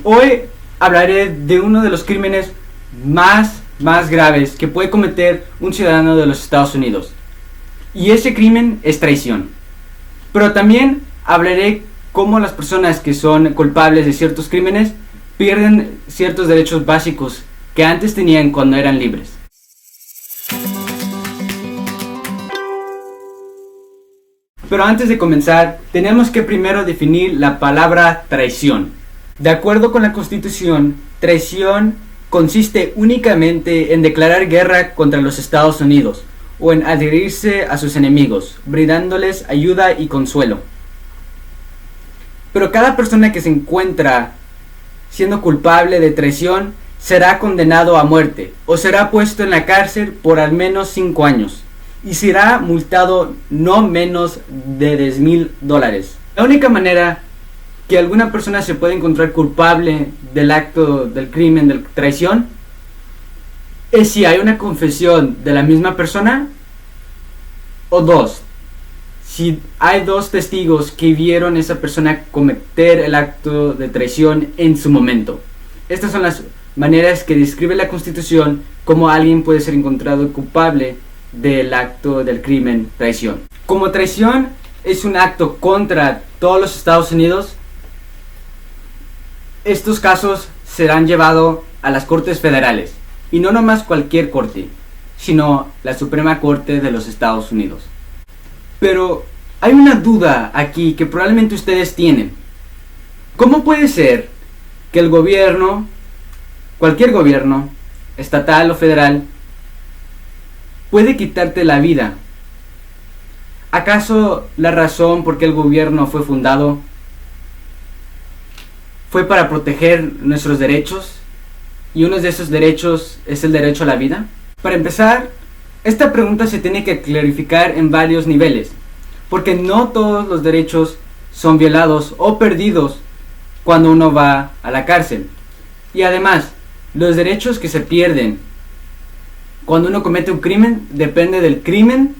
Hoy hablaré de uno de los crímenes más graves que puede cometer un ciudadano de los Estados Unidos. Y ese crimen es traición. Pero también hablaré cómo las personas que son culpables de ciertos crímenes pierden ciertos derechos básicos que antes tenían cuando eran libres. Pero antes de comenzar, tenemos que primero definir la palabra traición. De acuerdo con la Constitución, traición consiste únicamente en declarar guerra contra los Estados Unidos o en adherirse a sus enemigos, brindándoles ayuda y consuelo. Pero cada persona que se encuentra siendo culpable de traición será condenado a muerte o será puesto en la cárcel por al menos 5 años y será multado no menos de $10,000. La única manera que alguna persona se puede encontrar culpable del acto del crimen de traición es si hay una confesión de la misma persona o dos, si hay 2 testigos que vieron a esa persona cometer el acto de traición en su momento. Estas son las maneras que describe la Constitución cómo alguien puede ser encontrado culpable del acto del crimen traición. Como traición es un acto contra todos los Estados Unidos, estos casos serán llevados a las cortes federales, y no nomás cualquier corte, sino la Suprema Corte de los Estados Unidos. Pero hay una duda aquí que probablemente ustedes tienen. ¿Cómo puede ser que el gobierno, cualquier gobierno, estatal o federal, puede quitarte la vida? ¿Acaso la razón por qué el gobierno fue fundado fue para proteger nuestros derechos? Y uno de esos derechos es el derecho a la vida. Para empezar, esta pregunta se tiene que clarificar en varios niveles, porque no todos los derechos son violados o perdidos cuando uno va a la cárcel. Y además, los derechos que se pierden cuando uno comete un crimen depende del crimen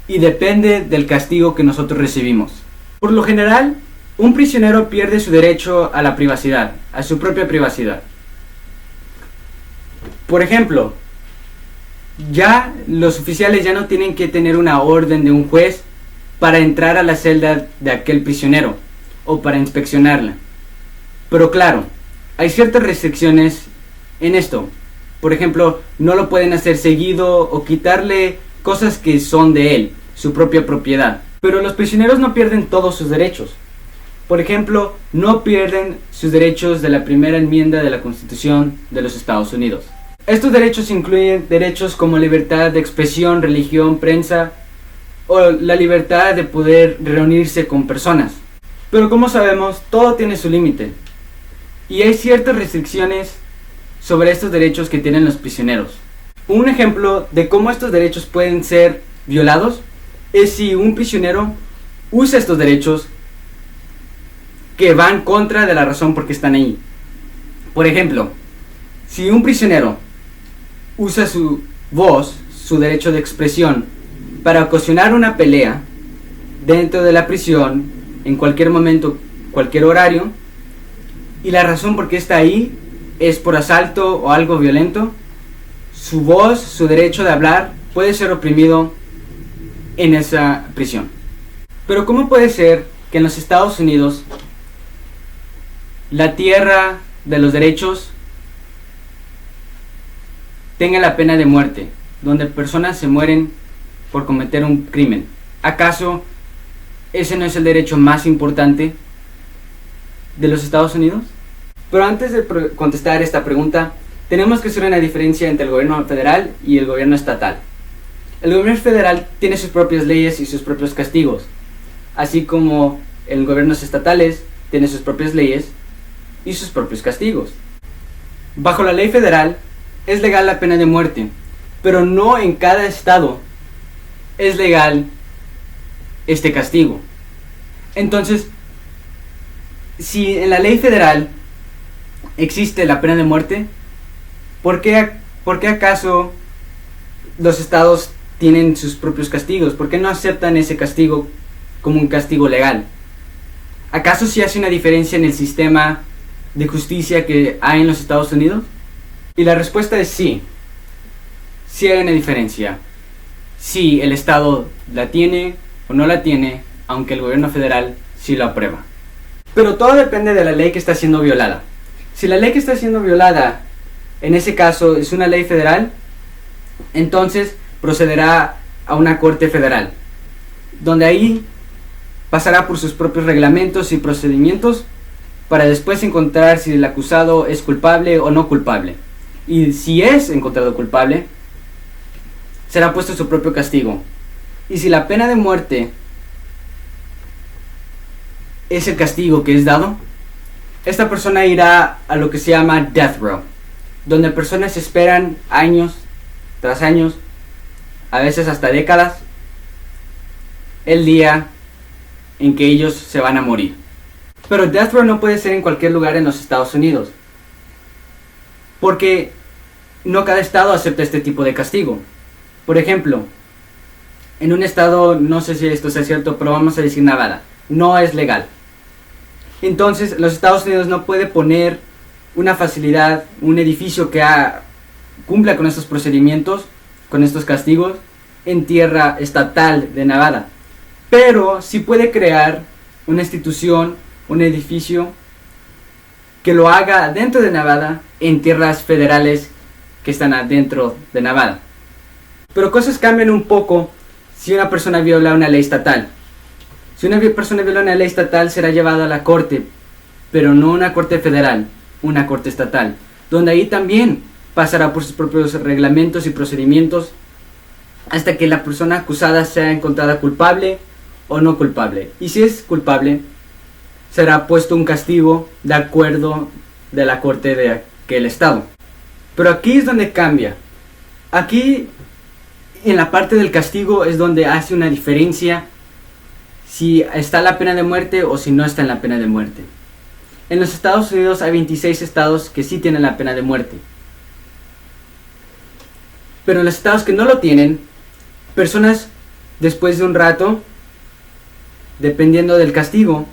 y depende del castigo que nosotros recibimos. Por lo general, un prisionero pierde su derecho a la privacidad, a su propia privacidad. Por ejemplo, ya los oficiales ya no tienen que tener una orden de un juez para entrar a la celda de aquel prisionero o para inspeccionarla. Pero claro, hay ciertas restricciones en esto. Por ejemplo, no lo pueden hacer seguido o quitarle cosas que son de él, su propia propiedad. Pero los prisioneros no pierden todos sus derechos. Por ejemplo, no pierden sus derechos de la primera enmienda de la Constitución de los Estados Unidos. Estos derechos incluyen derechos como libertad de expresión, religión, prensa o la libertad de poder reunirse con personas. Pero como sabemos, todo tiene su límite. Y hay ciertas restricciones sobre estos derechos que tienen los prisioneros. Un ejemplo de cómo estos derechos pueden ser violados es si un prisionero usa estos derechos que van contra de la razón por qué están ahí. Por ejemplo, si un prisionero usa su voz, su derecho de expresión, para ocasionar una pelea dentro de la prisión, en cualquier momento, cualquier horario, y la razón por qué está ahí es por asalto o algo violento, su voz, su derecho de hablar puede ser oprimido en esa prisión. Pero ¿cómo puede ser que en los Estados Unidos, la tierra de los derechos, tenga la pena de muerte, donde personas se mueren por cometer un crimen? ¿Acaso ese no es el derecho más importante de los Estados Unidos? Pero antes de contestar esta pregunta, tenemos que hacer una diferencia entre el gobierno federal y el gobierno estatal. El gobierno federal tiene sus propias leyes y sus propios castigos, así como el gobiernos estatales tiene sus propias leyes y sus propios castigos. Bajo la ley federal es legal la pena de muerte, pero no en cada estado es legal este castigo. Entonces, si en la ley federal existe la pena de muerte, ¿por qué acaso los estados tienen sus propios castigos? ¿Por qué no aceptan ese castigo como un castigo legal? ¿Acaso sí hace una diferencia en el sistema de justicia que hay en los Estados Unidos? Y la respuesta es sí. Sí hay una diferencia. Sí, el Estado la tiene o no la tiene, aunque el gobierno federal sí lo aprueba. Pero todo depende de la ley que está siendo violada. Si la ley que está siendo violada, en ese caso, es una ley federal, entonces procederá a una corte federal, donde ahí pasará por sus propios reglamentos y procedimientos para después encontrar si el acusado es culpable o no culpable. Y si es encontrado culpable, será puesto su propio castigo. Y si la pena de muerte es el castigo que es dado, esta persona irá a lo que se llama death row, donde personas esperan años tras años, a veces hasta décadas, el día en que ellos se van a morir. Pero death row no puede ser en cualquier lugar en los Estados Unidos, porque no cada estado acepta este tipo de castigo. Por ejemplo, en un estado, no sé si esto sea cierto, pero vamos a decir Nevada, no es legal. Entonces los Estados Unidos no puede poner una facilidad, un edificio que cumpla con estos procedimientos, con estos castigos, en tierra estatal de Nevada. Pero sí puede crear una institución, un edificio que lo haga dentro de Nevada, en tierras federales que están adentro de Nevada. Pero cosas cambian un poco si una persona viola una ley estatal. Si una persona viola una ley estatal, será llevada a la corte, pero no una corte federal, una corte estatal, donde ahí también pasará por sus propios reglamentos y procedimientos hasta que la persona acusada sea encontrada culpable o no culpable. Y si es culpable, será puesto un castigo de acuerdo de la corte de aquel estado. Pero aquí es donde cambia. Aquí, en la parte del castigo, es donde hace una diferencia si está la pena de muerte o si no está en la pena de muerte. En los Estados Unidos hay 26 estados que sí tienen la pena de muerte. Pero en los estados que no lo tienen, personas después de un rato, dependiendo del castigo,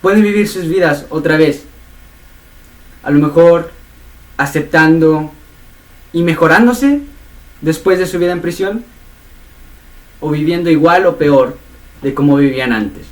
pueden vivir sus vidas otra vez. A lo mejor aceptando y mejorándose después de su vida en prisión, o viviendo igual o peor de como vivían antes.